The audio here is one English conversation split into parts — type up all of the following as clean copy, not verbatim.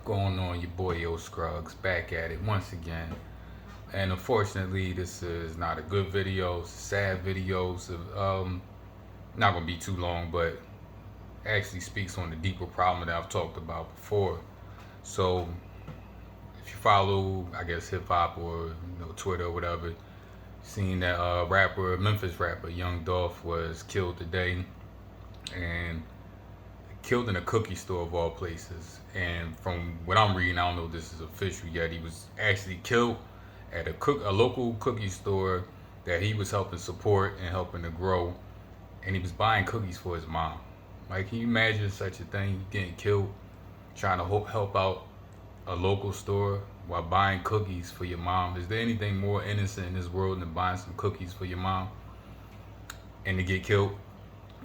Going on, your boy Yo Scruggs back at it once again. And unfortunately, this is not a good video. It's a sad video. So, not gonna be too long, but actually speaks on the deeper problem that I've talked about before. So, if you follow, I guess hip hop or Twitter or whatever, seen that Memphis rapper Young Dolph was killed today, and killed in a cookie store of all places. And from what I'm reading, I don't know if this is official yet. He was actually killed at a local cookie store that he was helping support and helping to grow, and he was buying cookies for his mom. Like, can you imagine such a thing? Getting killed trying to help out a local store while buying cookies for your mom. Is there anything more innocent in this world than buying some cookies for your mom and to get killed?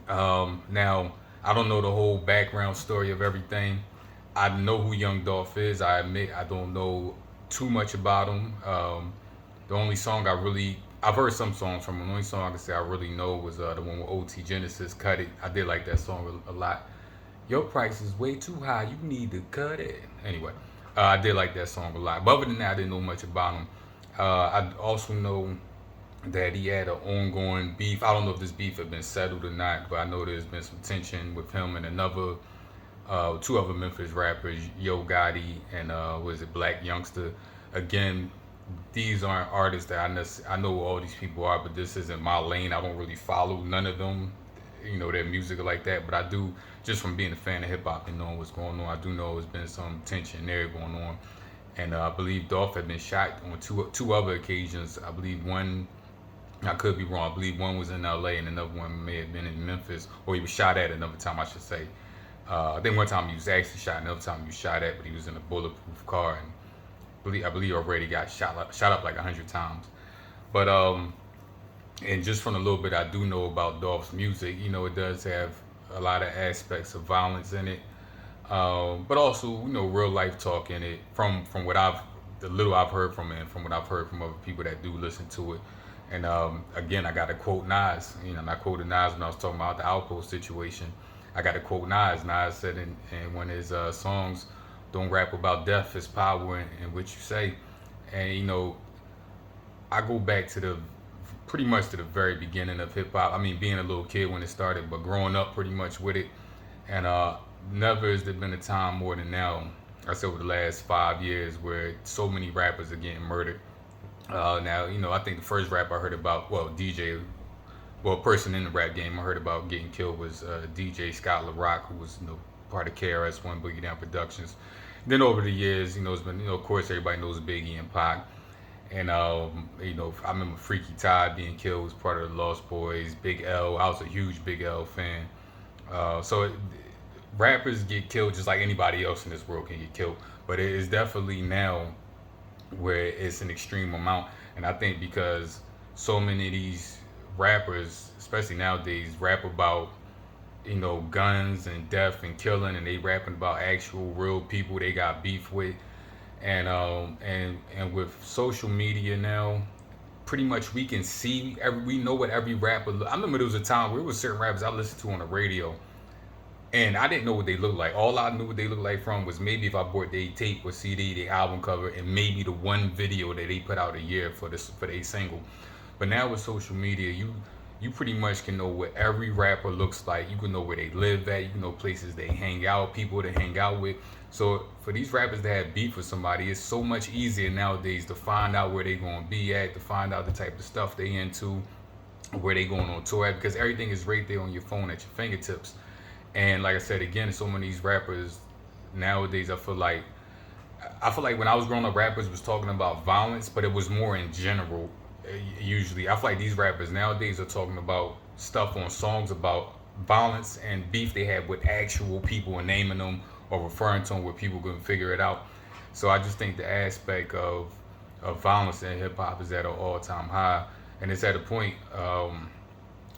Now, I don't know the whole background story of everything. I know who Young Dolph is. I admit I don't know too much about him. The only song I've heard some songs from him. The only song I can say I really know was the one with OT Genesis, Cut It. I did like that song a lot. Your price is way too high. You need to cut it. Anyway, I did like that song a lot. But other than that, I didn't know much about him. I also know that he had an ongoing beef. I don't know if this beef had been settled or not, but I know there's been some tension with him and two other Memphis rappers, Yo Gotti and was it Black Youngster. Again, these aren't artists that I know who all these people are, but this isn't my lane. I don't really follow none of them, their music like that. But I do, just from being a fan of hip hop and knowing what's going on, I do know there's been some tension there going on. And I believe Dolph had been shot on two other occasions. I believe one, I could be wrong. I believe one was in LA and another one may have been in Memphis, or he was shot at another time, I should say. I think one time he was actually shot, another time he was shot at, but he was in a bulletproof car, and I believe already got shot up like 100 times. But and just from a little bit I do know about Dolph's music, it does have a lot of aspects of violence in it, but also real life talk in it. From what the little I've heard from it, and from what I've heard from other people that do listen to it. And again, I got to quote Nas. And I quoted Nas when I was talking about the Outpost situation. I got to quote Nas. Nas said in one of his songs, "Don't rap about death. It's power in what you say." And I go back to pretty much to the very beginning of hip hop. I mean, being a little kid when it started, but growing up pretty much with it. And never has there been a time more than now. I said over the last 5 years where so many rappers are getting murdered. Now, I think the first rap I heard about, a person in the rap game I heard about getting killed was DJ Scott LaRock, who was, part of KRS-One Boogie Down Productions. Then over the years, it's been, of course, everybody knows Biggie and Pac. And, I remember Freaky Tod being killed, was part of the Lost Boys, Big L. I was a huge Big L fan. Rappers get killed just like anybody else in this world can get killed. But it is definitely now where it's an extreme amount. And I think because so many of these rappers, especially nowadays, rap about guns and death and killing, and they rapping about actual real people they got beef with. And with social media now, pretty much we can see we know what every rapper I remember there was a time where it was certain rappers I listened to on the radio, and I didn't know what they looked like. All I knew what they looked like from was maybe if I bought their tape or CD, their album cover, and maybe the one video that they put out a year for their single. But now with social media, you pretty much can know what every rapper looks like. You can know where they live at. You can know places they hang out, people they hang out with. So for these rappers that have beef with somebody, it's so much easier nowadays to find out where they're going to be at, to find out the type of stuff they into, where they going on tour at, because everything is right there on your phone at your fingertips. And like I said again, so many of these rappers nowadays, I feel like when I was growing up, rappers was talking about violence, but it was more in general. Usually, I feel like these rappers nowadays are talking about stuff on songs about violence and beef they have with actual people and naming them or referring to them where people can figure it out. So I just think the aspect of violence in hip hop is at an all time high, and it's at a point.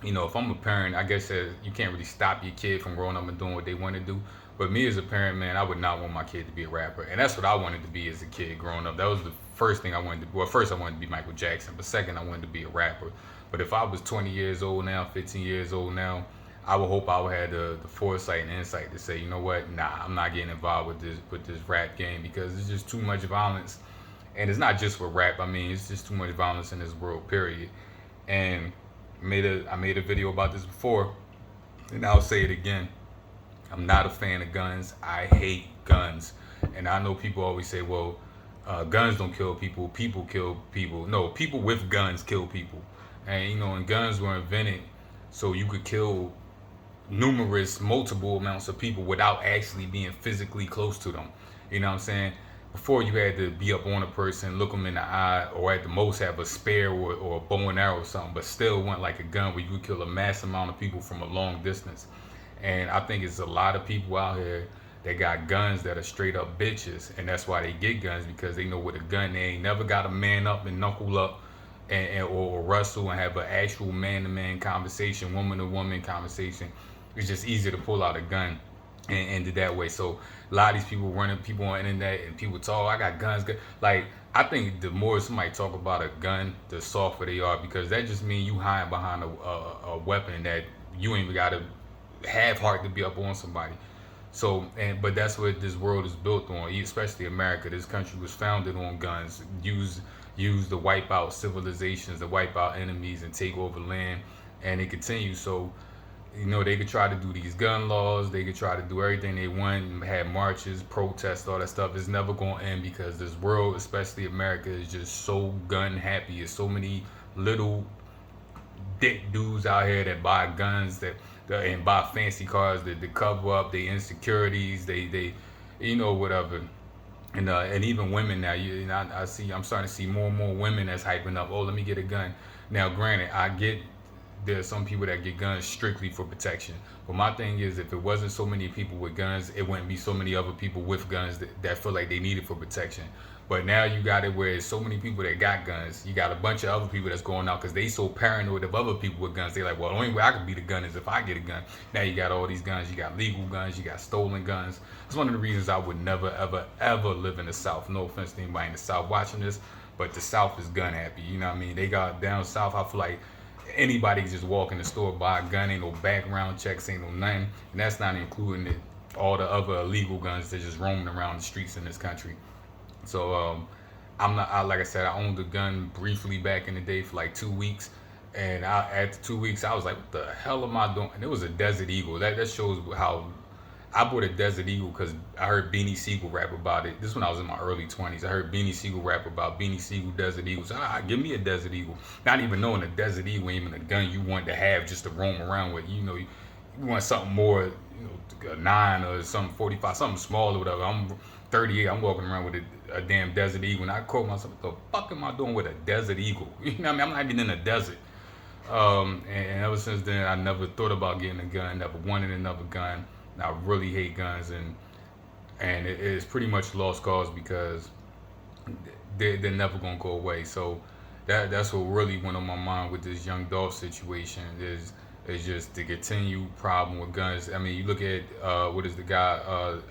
If I'm a parent, I guess you can't really stop your kid from growing up and doing what they want to do. But me as a parent, man, I would not want my kid to be a rapper. And that's what I wanted to be as a kid growing up. That was the first thing I wanted to be. Well, first I wanted to be Michael Jackson, but second I wanted to be a rapper. But if I was 20 years old now, 15 years old now, I would hope I would have the foresight and insight to say, you know what, nah, I'm not getting involved with this rap game because it's just too much violence, and it's not just with rap. I mean, it's just too much violence in this world, period. And I made a video about this before, and I'll say it again. I'm not a fan of guns. I hate guns, and I know people always say, well, guns don't kill people. People kill people. No, people with guns kill people, and and guns were invented so you could kill multiple amounts of people without actually being physically close to them. You know what I'm saying? Before you had to be up on a person, look them in the eye, or at the most have a spear or a bow and arrow or something, but still want like a gun where you could kill a mass amount of people from a long distance. And I think it's a lot of people out here that got guns that are straight up bitches, and that's why they get guns, because they know with a gun they ain't never got to man up and knuckle up or wrestle and have an actual man-to-man conversation, woman-to-woman conversation. It's just easier to pull out a gun and do that way. So a lot of these people running, people on the internet, and people talk, I got guns. Like, I think the more somebody talk about a gun, the softer they are, because that just means you hiding behind a weapon that you ain't even got to have heart to be up on somebody. So, but that's what this world is built on, especially America. This country was founded on guns, used to wipe out civilizations, to wipe out enemies and take over land, and it continues. So, they could try to do these gun laws, they could try to do everything they want, have marches, protests, all that stuff. It's never going to end, because this world, especially America, is just so gun happy. There's so many little dick dudes out here that buy guns and buy fancy cars that cover up their insecurities, they whatever. And even women now, I'm starting to see more and more women that's hyping up, oh, let me get a gun. Now, granted, I get there's some people that get guns strictly for protection, but my thing is, if it wasn't so many people with guns, it wouldn't be so many other people with guns that feel like they need it for protection. But now you got it where it's so many people that got guns. You got a bunch of other people that's going out because they so paranoid of other people with guns. They like, well, the only way I can beat a gun is if I get a gun. Now you got all these guns. You got legal guns. You got stolen guns. It's one of the reasons I would never, ever, ever live in the South. No offense to anybody in the South watching this, but the South is gun happy. You know what I mean? They got down South, I feel like anybody can just walk in the store, buy a gun. Ain't no background checks, ain't no nothing. And that's not including all the other illegal guns that just roaming around the streets in this country. So I'm not, like I said, I owned a gun briefly back in the day for like 2 weeks. And after 2 weeks, I was like, what the hell am I doing? And it was a Desert Eagle. That shows how I bought a Desert Eagle because I heard Beanie Siegel rap about it. This is when I was in my early 20s. I heard Beanie Siegel rap about Beanie Siegel Desert Eagle. So give me a Desert Eagle. Not even knowing a Desert Eagle ain't even a gun you want to have just to roam around with. You want something more, a 9 or something 45, something small or whatever. I'm 38. I'm walking around with a damn Desert Eagle, and I quote myself, what the fuck am I doing with a Desert Eagle? You know what I mean? I'm not even in a desert. And ever since then, I never thought about getting a gun, never wanted another gun. I really hate guns, and it's pretty much lost cause because they're never gonna go away. So that's what really went on my mind with this Young Dolphn situation is just the continued problem with guns. I mean, you look at what is the guy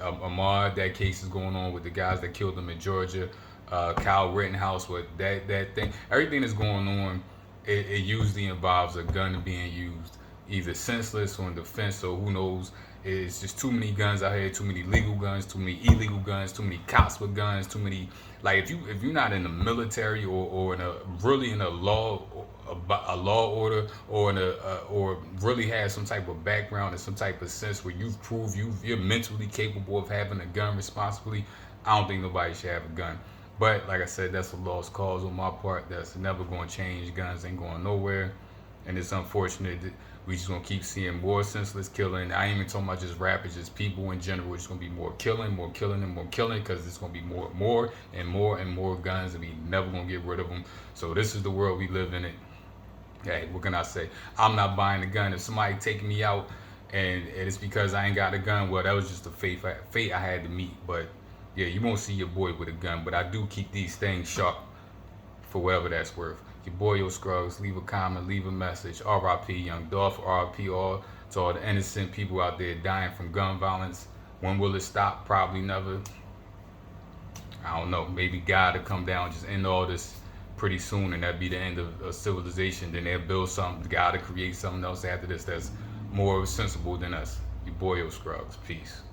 Ahmad, that case is going on with the guys that killed him in Georgia, Kyle Rittenhouse with that thing. Everything that's going on, it usually involves a gun being used, either senseless or in defense, or who knows. It's just too many guns out here, too many legal guns, too many illegal guns, too many cops with guns, too many. Like if you're not in the military or in a law order or really have some type of background and some type of sense where you've proved you're mentally capable of having a gun responsibly, I don't think nobody should have a gun. But like I said, that's a lost cause on my part. That's never going to change. Guns ain't going nowhere, and it's unfortunate that we just gonna keep seeing more senseless killing. I ain't even talking about just rappers, just people in general. It's gonna be more killing, because it's gonna be more and more guns, and we never gonna get rid of them. So this is the world we live in. It. Hey, what can I say? I'm not buying a gun. If somebody take me out and it's because I ain't got a gun, well, that was just a fate I had to meet. But yeah, you won't see your boy with a gun. But I do keep these things sharp for whatever that's worth. Your boy Yo Scruggs, leave a comment, leave a message. R.I.P. Young Dolphn, R.I.P. all to all the innocent people out there dying from gun violence. When will it stop? Probably never. I don't know. Maybe God will come down, just end all this pretty soon, and that'd be the end of civilization. Then they'll build something. God will create something else after this that's more sensible than us. Your boy Yo Scruggs. Peace.